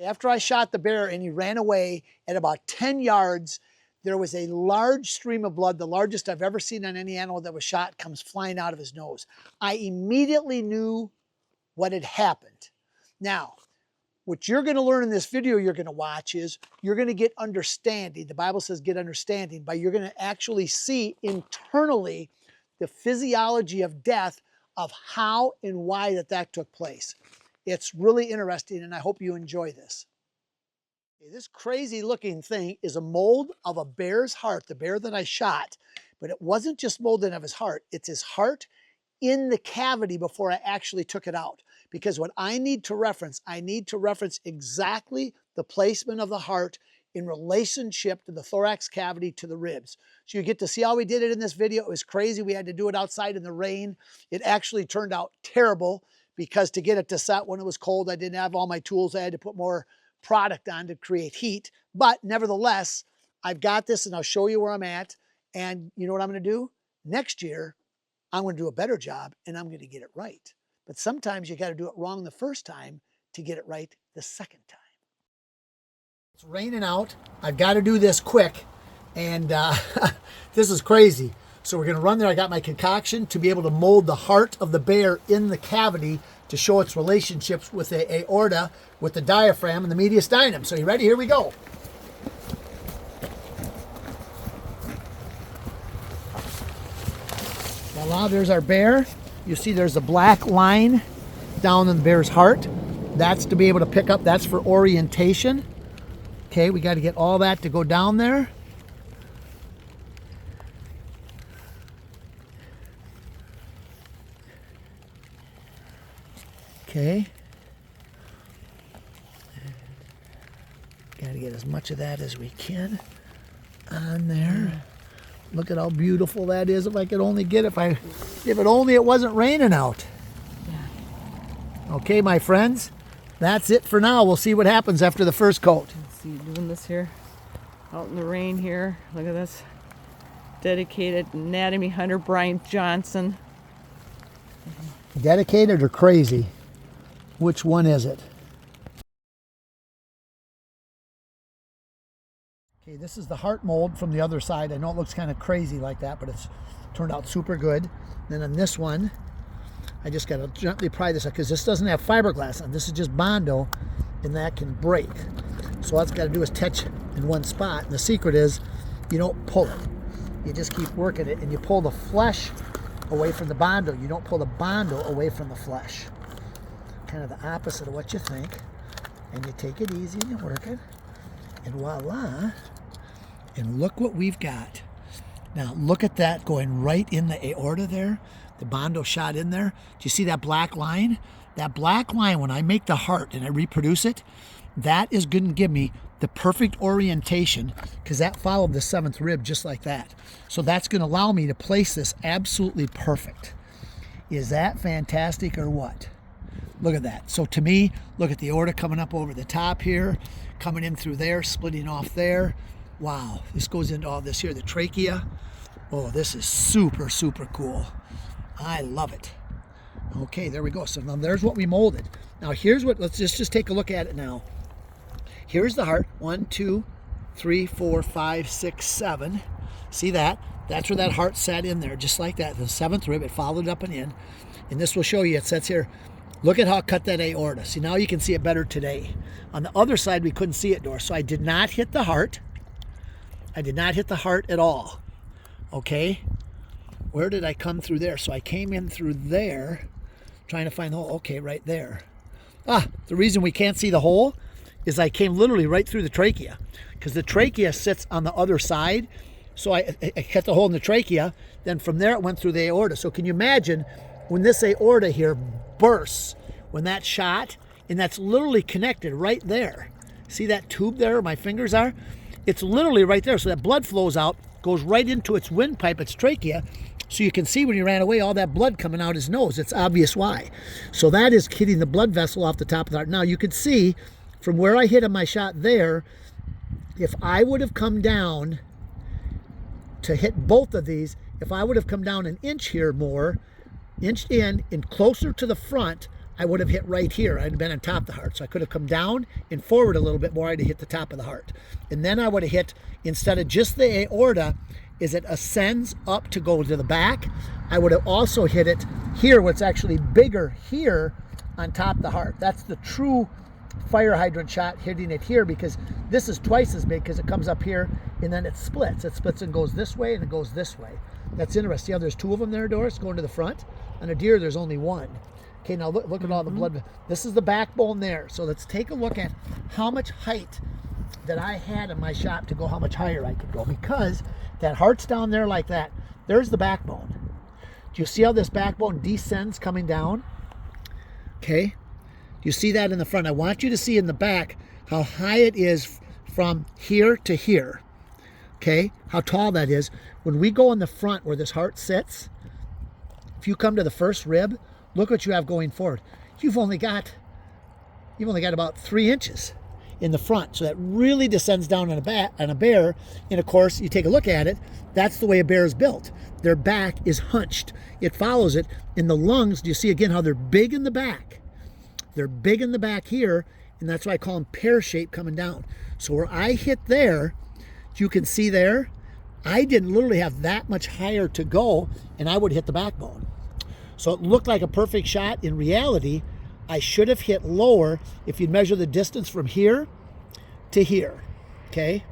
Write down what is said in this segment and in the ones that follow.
After I shot the bear and he ran away, at about 10 yards, there was a large stream of blood, the largest I've ever seen on any animal that was shot, comes flying out of his nose. I immediately knew what had happened. Now, what you're going to learn in this video you're going to watch is you're going to get understanding. The Bible says get understanding, but you're going to actually see internally the physiology of death, of how and why that took place. It's really interesting, and I hope you enjoy this. This crazy looking thing is a mold of a bear's heart, the bear that I shot, but it wasn't just molded of his heart, it's his heart in the cavity before I actually took it out. Because what I need to reference exactly the placement of the heart in relationship to the thorax cavity to the ribs. So you get to see how we did it in this video. It was crazy. We had to do it outside in the rain. It actually turned out terrible because to get it to set when it was cold, I didn't have all my tools. I had to put more product on to create heat. But nevertheless, I've got this and I'll show you where I'm at. And you know what I'm going to do? Next year, I'm going to do a better job and I'm going to get it right. But sometimes you got to do it wrong the first time to get it right the second time. It's raining out. I've got to do this quick. And this is crazy. So we're going to run there. I got my concoction to be able to mold the heart of the bear in the cavity to show its relationships with the aorta, with the diaphragm, and the mediastinum. So you ready? Here we go. Voila, there's our bear. You see there's a black line down in the bear's heart. That's to be able to pick up. That's for orientation. Okay, we got to get all that to go down there. Okay. Got to get as much of that as we can on there. Look at how beautiful that is. If I could only get it, if it only it wasn't raining out. Yeah. Okay, my friends, that's it for now. We'll see what happens after the first coat. Let's see, doing this here, out in the rain here. Look at this. Dedicated anatomy hunter Brian Johnson. Dedicated or crazy? Which one is it? Okay, this is the heart mold from the other side. I know it looks kind of crazy like that, but it's turned out super good. Then on this one, I just got to gently pry this up because this doesn't have fiberglass on. This is just Bondo, and that can break. So all it's got to do is touch in one spot. And the secret is you don't pull it. You just keep working it, and you pull the flesh away from the Bondo. You don't pull the Bondo away from the flesh. Kind of the opposite of what you think. And you take it easy and you work it. And voila. And look what we've got. Now look at that going right in the aorta there. The Bondo shot in there. Do you see that black line? That black line, when I make the heart and I reproduce it, that is going to give me the perfect orientation because that followed the 7th rib just like that. So that's going to allow me to place this absolutely perfect. Is that fantastic or what? Look at that. So to me, look at the aorta coming up over the top here, coming in through there, splitting off there. Wow, this goes into all this here, the trachea. Oh, this is super, super cool. I love it. Okay, there we go. So now there's what we molded. Now here's what, let's just take a look at it now. Here's the heart. 1, 2, 3, 4, 5, 6, 7. See that? That's where that heart sat in there, just like that. The 7th rib, it followed up and in. And this will show you, it sets here. Look at how it cut that aorta. See, now you can see it better today. On the other side, we couldn't see it, Doris. So I did not hit the heart. I did not hit the heart at all. Okay? Where did I come through there? So I came in through there, trying to find the hole. Okay, right there. The reason we can't see the hole is I came literally right through the trachea because the trachea sits on the other side. So I hit the hole in the trachea. Then from there, it went through the aorta. So can you imagine when this aorta here bursts, when that shot, and that's literally connected right there. See that tube there where my fingers are? It's literally right there. So that blood flows out, goes right into its windpipe, its trachea. So you can see when he ran away, all that blood coming out his nose. It's obvious why. So that is hitting the blood vessel off the top of the heart. Now you can see from where I hit on my shot there, if I would have come down to hit both of these, if I would have come down an inch here more, inched in and closer to the front, I would have hit right here. I'd have been on top of the heart. So I could have come down and forward a little bit more. I'd have hit the top of the heart. And then I would have hit, instead of just the aorta, as it ascends up to go to the back, I would have also hit it here, what's actually bigger here on top of the heart. That's the true fire hydrant shot, hitting it here, because this is twice as big because it comes up here and then it splits. It splits and goes this way and it goes this way. That's interesting. Yeah, there's two of them there, Doris, going to the front. On a deer, there's only one. Okay, now look at all the blood. This is the backbone there. So let's take a look at how much height that I had in my shop to go how much higher I could go, because that heart's down there like that. There's the backbone. Do you see how this backbone descends coming down? Okay. Do you see that in the front? I want you to see in the back how high it is from here to here. Okay, how tall that is. When we go in the front where this heart sits, if you come to the first rib, look what you have going forward. You've only got about 3 inches in the front. So that really descends down on a bear. And of course, you take a look at it, that's the way a bear is built. Their back is hunched. It follows it. In the lungs, do you see again how they're big in the back? They're big in the back here, and that's why I call them pear-shaped coming down. So where I hit there, you can see there, I didn't literally have that much higher to go, and I would hit the backbone. So it looked like a perfect shot. In reality, I should have hit lower if you measure the distance from here to here, okay?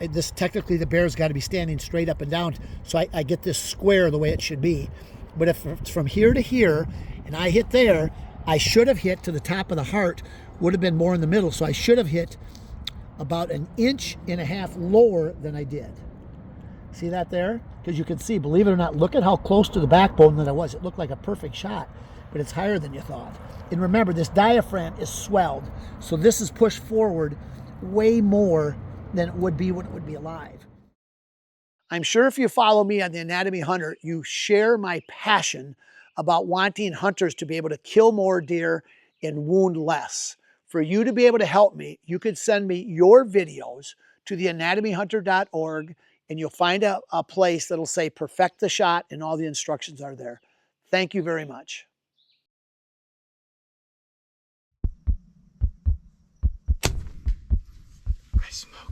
This technically, the bear's got to be standing straight up and down, so I get this square the way it should be. But if it's from here to here, and I hit there, I should have hit to the top of the heart, would have been more in the middle, so I should have hit about 1.5 inches lower than I did. See that there? Because you can see, believe it or not, look at how close to the backbone that I was. It looked like a perfect shot, but it's higher than you thought. And remember, this diaphragm is swelled, so this is pushed forward way more than it would be when it would be alive. I'm sure if you follow me on the Anatomy Hunter, you share my passion about wanting hunters to be able to kill more deer and wound less. For you to be able to help me, you could send me your videos to theanatomyhunter.org, and you'll find a place that'll say perfect the shot, and all the instructions are there. Thank you very much. I smoke.